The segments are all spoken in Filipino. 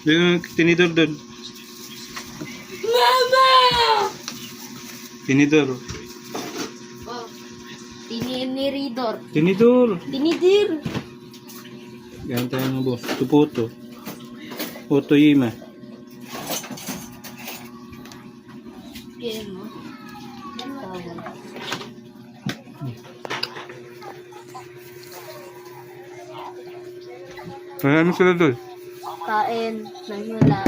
Yung tinidor doon. Mama! Tinidor. Oh, tiniridor. Tinidor. Tinidir. Yan tayo mga boss. Ito Poto. Poto Yima. Yan mo. Marami sila doon. Kain. Nangula.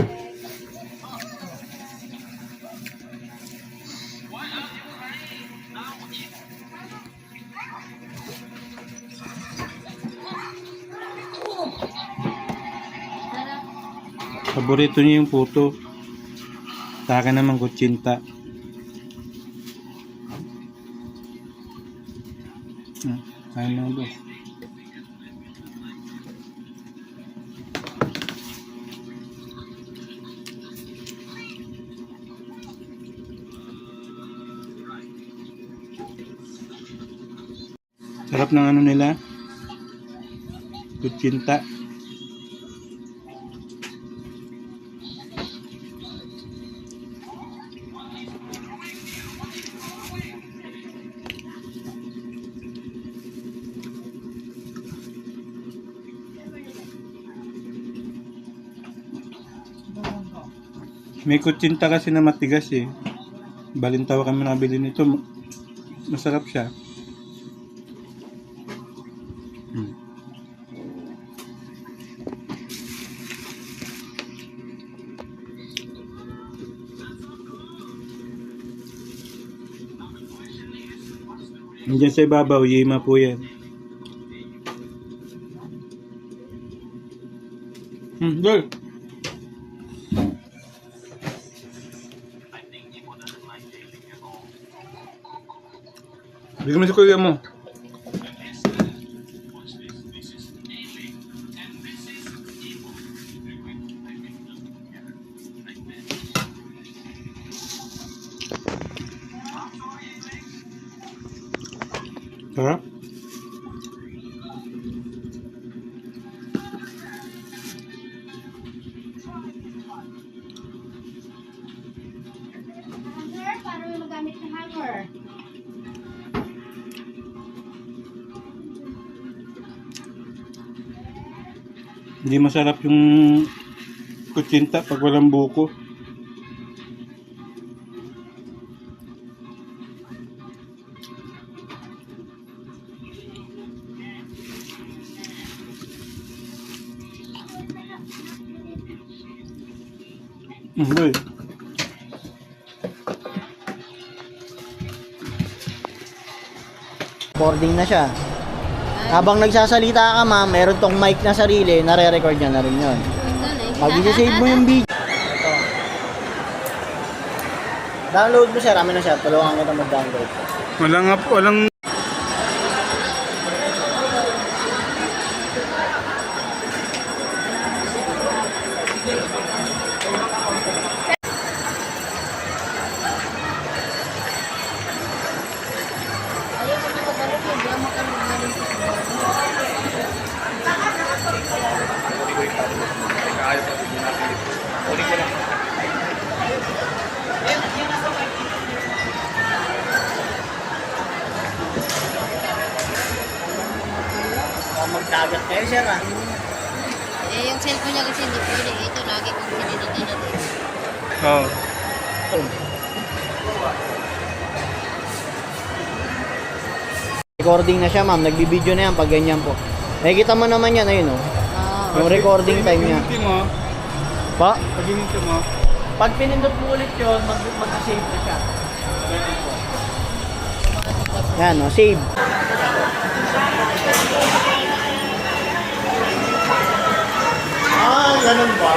Paborito niya yung Poto. Sa akin naman kutsinta. Kain mga boss. Sarap ng ano nila. Kutsinta. May kutsinta kasi na matigas eh. Balintawa kami nabili nito. Masarap siya. Nandiyan sa ibabaw, Yima po yan. Girl. Bigyan mo si kuya mo. Sarap. Paano mo magamit ng hanger? Hindi masarap yung kutsinta pag walang buko. Boy. Recording na siya. Habang nagsasalita ka ma'am, meron tong mic na sarili, nare-record niya na rin yun. Pag i-save mo yung video, ito. Download mo siya, rami na siya. Tulungan kita mag-download. Walang Magdagat kayo sir ah. Eh, yung cellphone niya kasi hindi pwede. Ito, lagi kong sininitin natin. oh. Recording na siya ma'am, nagbibideo na yan pag ganyan po. Nakikita mo naman yan, ayun oh. Yung recording time niya. Pag mo, Pa? pag hinintay mo, Pag pinindot mo ulit yun, mag-save na siya. Yan oh, save. Ganun ba?